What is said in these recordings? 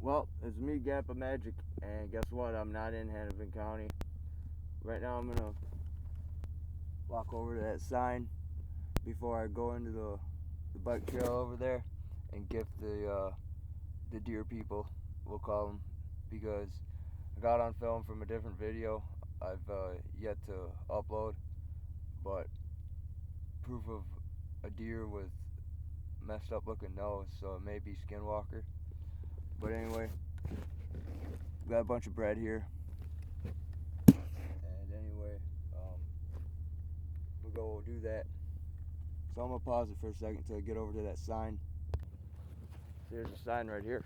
Well, it's me, GappaMagix, and guess what? I'm not in Hennepin County. Right now, I'm gonna walk over to that sign before I go into the bike trail over there and gift the deer people, we'll call them, because I got on film from a different video I've yet to upload, but proof of a deer with messed up looking nose, so it may be Skinwalker. But anyway, got a bunch of bread here. And anyway, we'll go do that. So I'm gonna pause it for a second until I get over to that sign. There's a sign right here.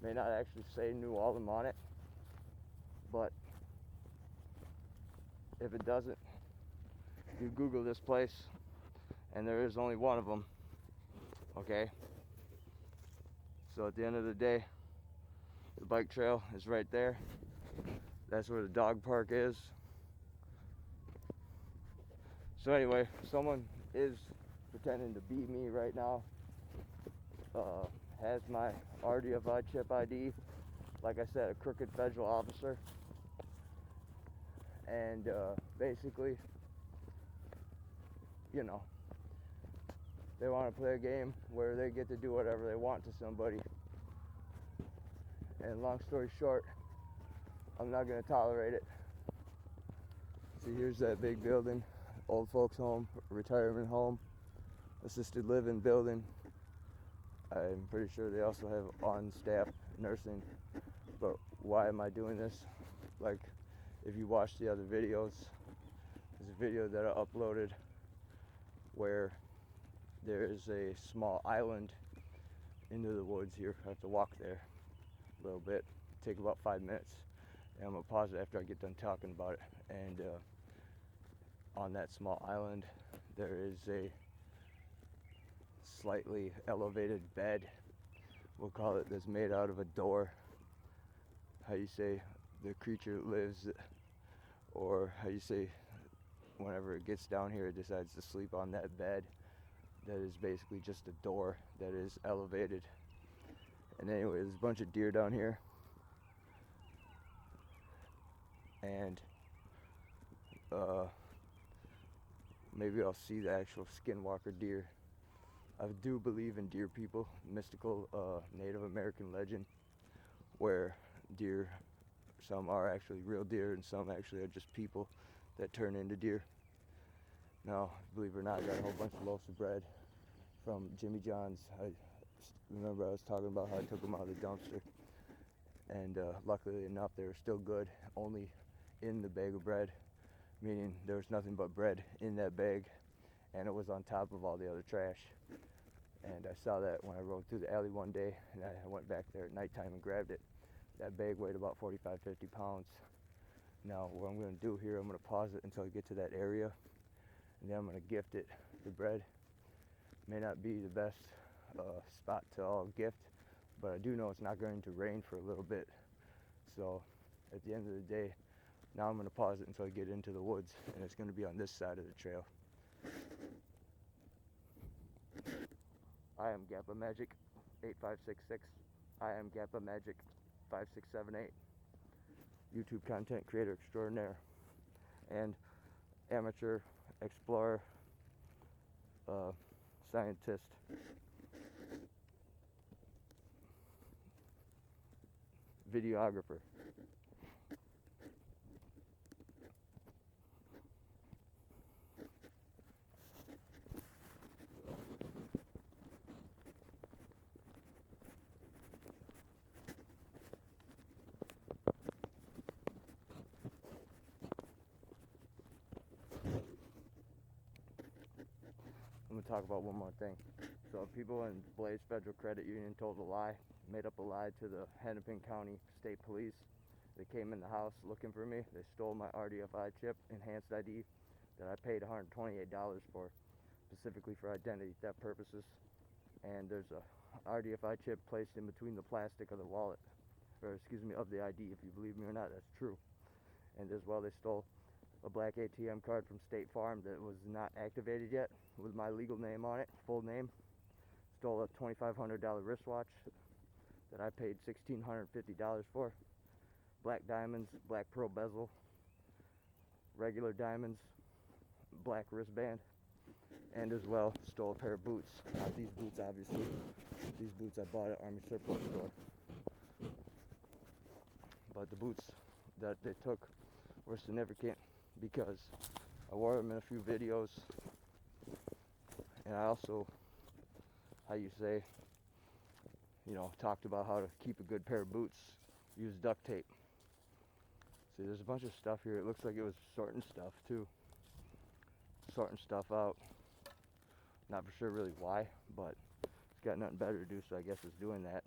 May not actually say New Ulm on it, but if it doesn't, you Google this place, and there is only one of them. Okay. So at the end of the day, the bike trail is right there. That's where the dog park is. So anyway, someone is pretending to be me right now. Has my RDFI chip ID. Like I said, a crooked federal officer. And basically, you know, they want to play a game where they get to do whatever they want to somebody. And long story short, I'm not going to tolerate it. See, here's that big building, old folks home, retirement home, assisted living building. I'm pretty sure they also have on-staff nursing. But why am I doing this? Like, if you watch the other videos, there's a video that I uploaded where there is a small island into the woods here. I have to walk there a little bit, take about 5 minutes, and I'm gonna pause it after I get done talking about it. And on that small island, there is a slightly elevated bed, we'll call it, that's made out of a door. How you say the creature lives, or how you say whenever it gets down here, it decides to sleep on that bed. That is basically just a door that is elevated. And anyway, there's a bunch of deer down here, and maybe I'll see the actual Skinwalker deer. I do believe in deer people, mystical Native American legend, where deer, some are actually real deer and some actually are just people that turn into deer. Now, believe it or not, I got a whole bunch of loaves of bread from Jimmy John's. I remember I was talking about how I took them out of the dumpster, and luckily enough they were still good, only in the bag of bread, meaning there was nothing but bread in that bag, and it was on top of all the other trash. And I saw that when I rode through the alley one day, and I went back there at nighttime and grabbed it. That bag weighed about 45, 50 pounds. Now what I'm going to do here, I'm going to pause it until I get to that area, and then I'm going to gift it. The bread may not be the best spot to all gift, but I do know it's not going to rain for a little bit. So at the end of the day, now I'm going to pause it until I get into the woods, and it's going to be on this side of the trail. I am GappaMagix 8566. I am GappaMagix 5678. YouTube content creator extraordinaire and amateur explorer, scientist. Videographer. I'm going to talk about one more thing. So people in Blaze Federal Credit Union told a lie, made up a lie to the Hennepin County State Police. They came in the house looking for me. They stole my RDFI chip, enhanced ID, that I paid $128 for, specifically for identity theft purposes. And there's a RDFI chip placed in between the plastic of the wallet, or excuse me, of the ID. If you believe me or not, that's true. And as well, they stole a black ATM card from State Farm that was not activated yet with my legal name on it, full name. Stole a $2,500 wristwatch that I paid $1,650 for. Black diamonds, black pearl bezel, regular diamonds, black wristband, and as well stole a pair of boots. Not these boots, obviously. These boots I bought at Army Surplus Store. But the boots that they took were significant because I wore them in a few videos, and I also, how you say, talked about how to keep a good pair of boots. Use duct tape. See, there's a bunch of stuff here. It looks like it was sorting stuff too. Sorting stuff out. Not for sure really why, but it's got nothing better to do, so I guess it's doing that.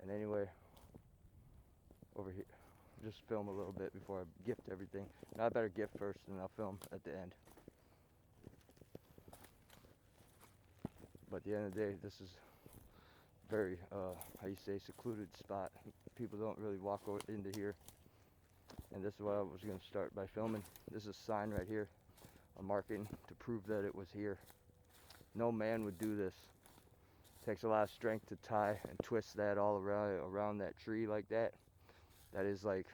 And anyway, over here, just film a little bit before I gift everything. Now I better gift first, and I'll film at the end. But at the end of the day, this is very, how you say, secluded spot. People don't really walk into here. And this is what I was going to start by filming. This is a sign right here, a marking to prove that it was here. No man would do this. It takes a lot of strength to tie and twist that all around that tree like that. That is like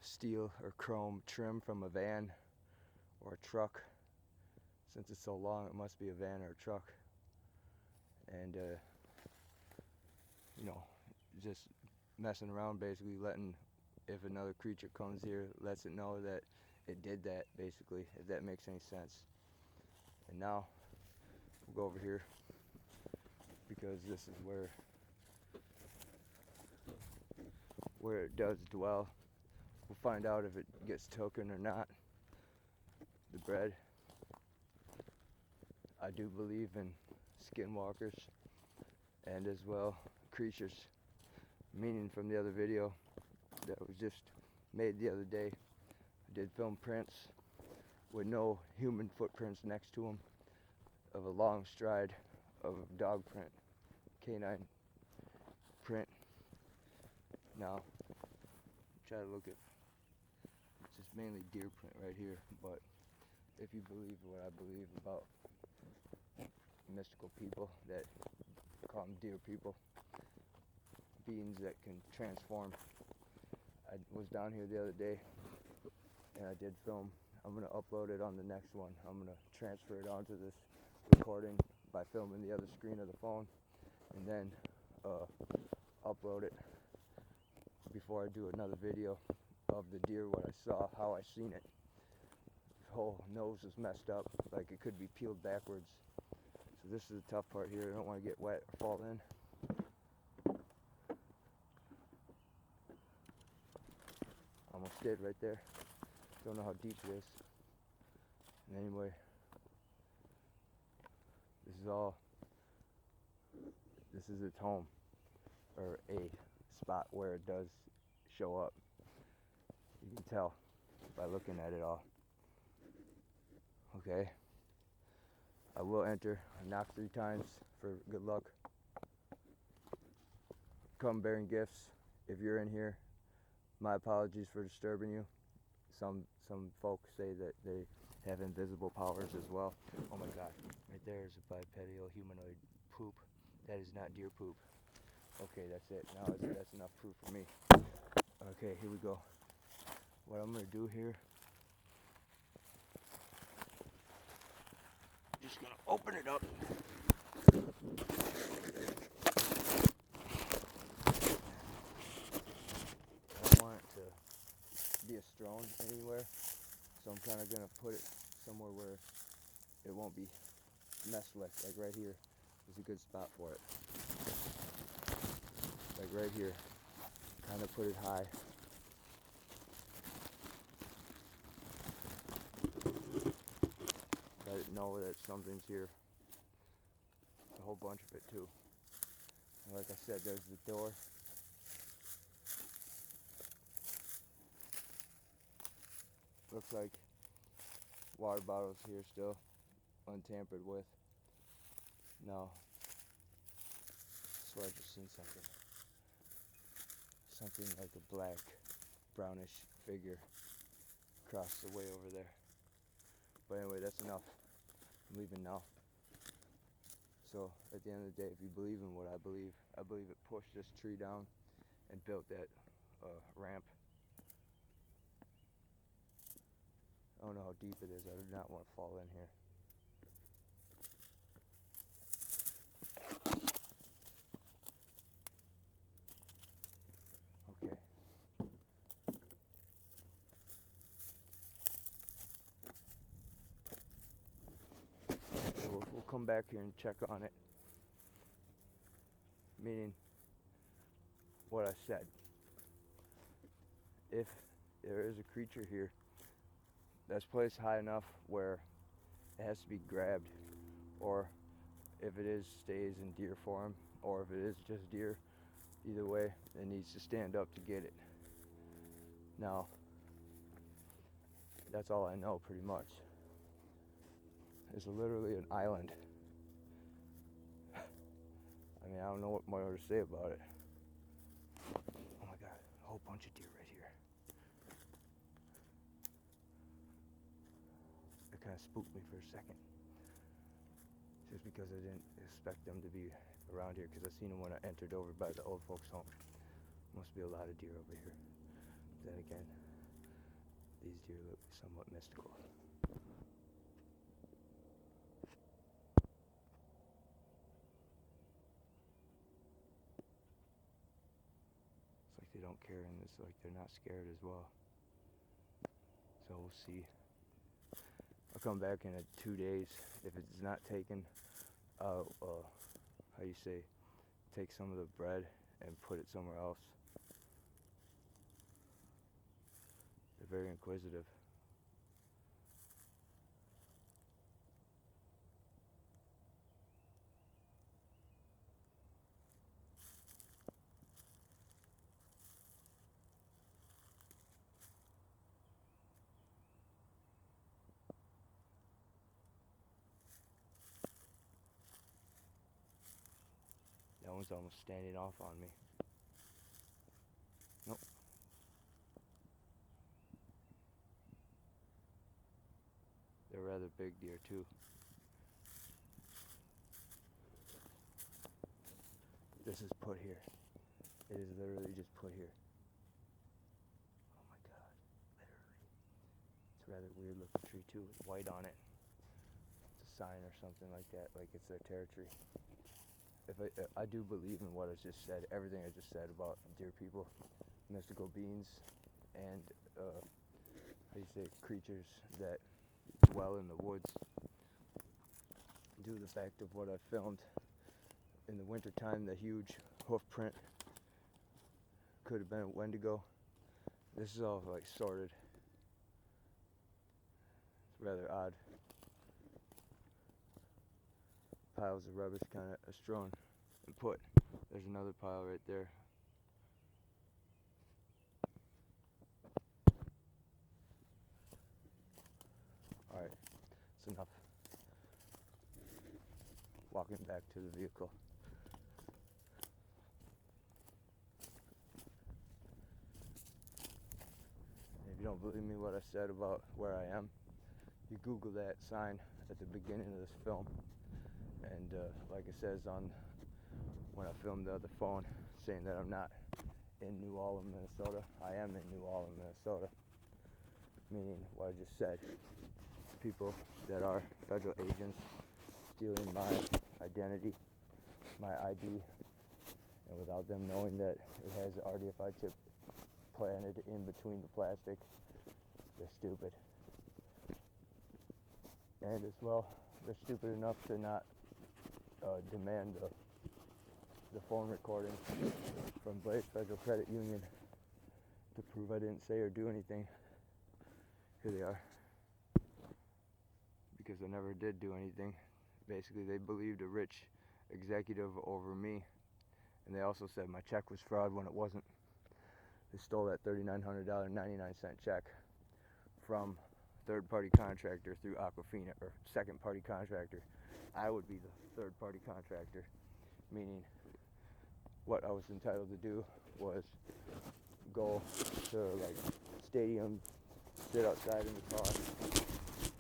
steel or chrome trim from a van or a truck. Since it's so long, it must be a van or a truck. And just messing around, basically letting, if another creature comes here, lets it know that it did that, basically, if that makes any sense. And now we'll go over here because this is where it does dwell. We'll find out if it gets taken or not. The bread. I do believe in skinwalkers and as well creatures, meaning from the other video that was just made the other day. I did film prints with no human footprints next to them of a long stride of a dog print, canine print. Now, try to look at, it's just mainly deer print right here, but if you believe what I believe about mystical people that call them deer people, beings that can transform. I was down here the other day and I did film. I'm going to upload it on the next one. I'm going to transfer it onto this recording by filming the other screen of the phone and then upload it before I do another video of the deer, what I saw, how I seen it. The whole nose is messed up, like it could be peeled backwards. So this is the tough part here. I don't want to get wet or fall in. Almost did right there. Don't know how deep it is. And anyway, this is its home, or a spot where it does show up. You can tell by looking at it all. Okay. I will enter. I knock 3 times for good luck. Come bearing gifts. If you're in here, my apologies for disturbing you. Some folks say that they have invisible powers as well. Oh my God, right there is a bipedal humanoid poop. That is not deer poop. Okay, that's it. Now that's enough proof for me. Okay, here we go. What I'm gonna do here, just gonna open it up. I don't want it to be a strone anywhere, so I'm kind of gonna put it somewhere where it won't be messed with. Like right here is a good spot for it. Like right here, kind of put it high. Let it know that something's here. A whole bunch of it too. And like I said, there's the door. Looks like water bottles here still, untampered with. No. I swear I just seen something. Something like a black, brownish figure. across the way over there. But anyway, that's enough. I'm leaving now. So at the end of the day, if you believe in what I believe it pushed this tree down and built that ramp. I don't know how deep it is. I do not want to fall in here. Okay. So we'll come back here and check on it. Meaning what I said. If there is a creature here that's placed high enough where it has to be grabbed, or if it is stays in deer form, or if it is just deer, either way it needs to stand up to get it. Now that's all I know pretty much. It's literally an island. I mean, I don't know what more to say about it. Oh my god, a whole bunch of deer right here. It kind of spooked me for a second. Just because I didn't expect them to be around here, because I seen them when I entered over by the old folks' home. Must be a lot of deer over here. Then again, these deer look somewhat mystical. It's like they don't care, and it's like they're not scared as well. So we'll see. I'll come back in 2 days. If it's not taken, I'll, how you say, take some of the bread and put it somewhere else. They're very inquisitive. That one's almost standing off on me. Nope. They're rather big deer too. This is put here. It is literally just put here. Oh my god, literally. It's a rather weird looking tree too, with white on it. It's a sign or something like that, like it's their territory. If I do believe in what I just said, everything I just said about deer people, mystical beings, and how you say, creatures that dwell in the woods, due to the fact of what I filmed in the wintertime, the huge hoof print could have been a Wendigo. This is all like sorted. It's rather odd. Piles of rubbish kind of strewn and put. There's another pile right there. Alright, it's enough. Walking back to the vehicle. And if you don't believe me what I said about where I am, you Google that sign at the beginning of this film. And like it says on when I filmed the other phone, saying that I'm not in New Orleans, Minnesota. I am in New Orleans, Minnesota. Meaning what I just said. People that are federal agents stealing my identity, my ID, and without them knowing that it has an RDFI chip planted in between the plastic, they're stupid. And as well, they're stupid enough to not demand the phone recording from Blaze Federal Credit Union to prove I didn't say or do anything. Here they are. Because I never did do anything. Basically, they believed a rich executive over me, and they also said my check was fraud when it wasn't. They stole that $3,900 99-cent check from third-party contractor through Aquafina, or second-party contractor. I would be the third-party contractor, meaning what I was entitled to do was go to like stadiums, sit outside in the car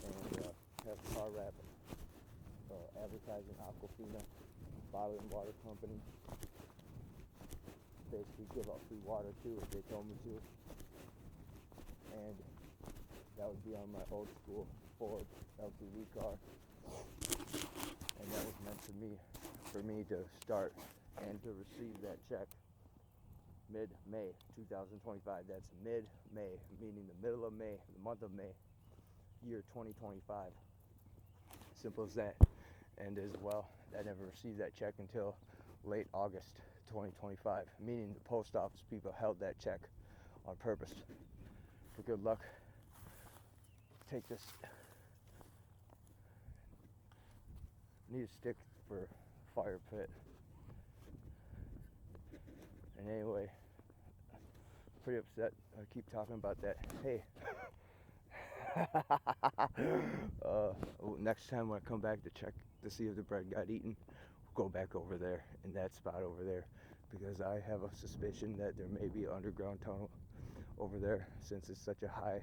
and have a car wrap advertising Aquafina bottling water company. Basically give out free water too if they told me to. And that would be on my old school Ford LTV car. And that was meant for me to start and to receive that check mid-May 2025. That's mid-May, meaning the middle of May, the month of May, year 2025. Simple as that. And as well, I never received that check until late August 2025, meaning the post office people held that check on purpose for good luck. Take this. Need a stick for fire pit. And anyway, pretty upset. I keep talking about that. Hey. Next time when I come back to check to see if the bread got eaten, we'll go back over there in that spot over there, because I have a suspicion that there may be an underground tunnel over there, since it's such a high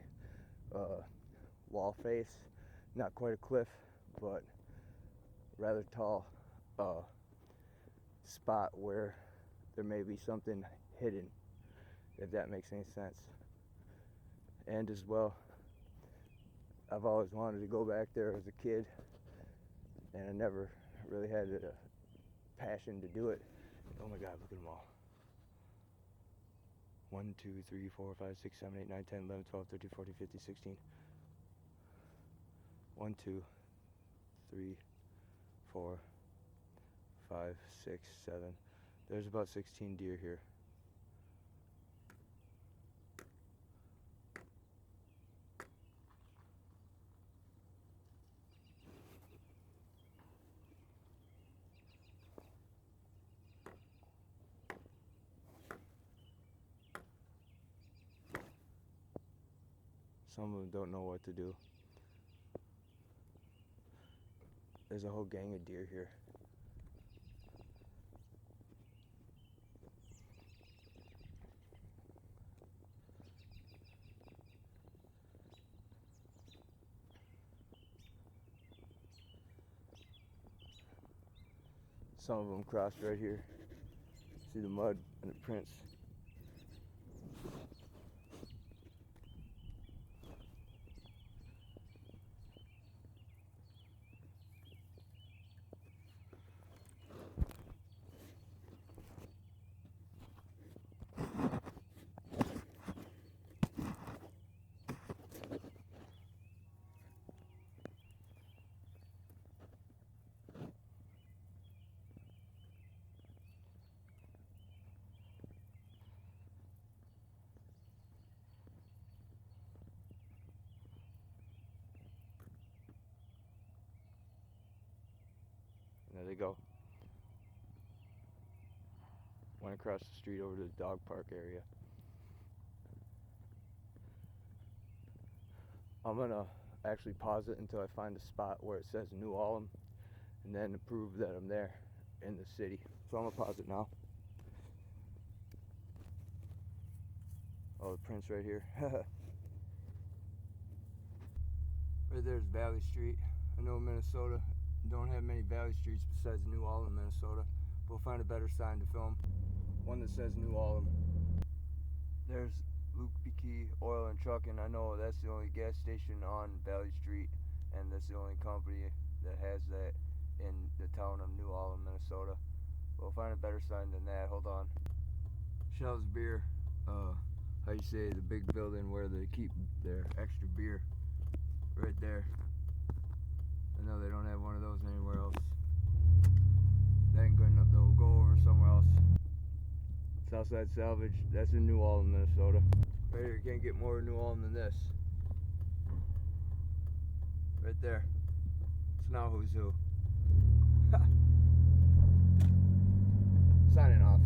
wall face. Not quite a cliff, but rather tall spot where there may be something hidden, if that makes any sense. And as well, I've always wanted to go back there as a kid, and I never really had a passion to do it. Oh my God, look at them all. 1, 2, 3, 4, 5, 6, 7, 8, 9, 10, 11, 12, 13, 14, 15, 16. 1, 2, 3, 4, 5, 6, 7. There's about 16 deer here. Some of them don't know what to do. There's a whole gang of deer here. Some of them crossed right here. See the mud and the prints. There they go. Went across the street over to the dog park area. I'm gonna actually pause it until I find a spot where it says New Ulm, and then prove that I'm there in the city. So I'm gonna pause it now. Oh, the prints right here. Right there's Valley Street. I know Minnesota don't have many valley streets besides New Ulm, Minnesota. We'll find a better sign to film. One that says New Ulm. There's Luke Key Oil and Trucking. I know that's the only gas station on Valley Street, and that's the only company that has that in the town of New Ulm, Minnesota. We'll find a better sign than that. Hold on. Shell's Beer. How you say, the big building where they keep their extra beer. Right there. I know they don't have one of those anywhere else. That ain't good enough though. We'll go over somewhere else. Southside Salvage. That's in New Ulm, Minnesota. Right here, you can't get more New Ulm than this. Right there. It's now who's who. Signing off.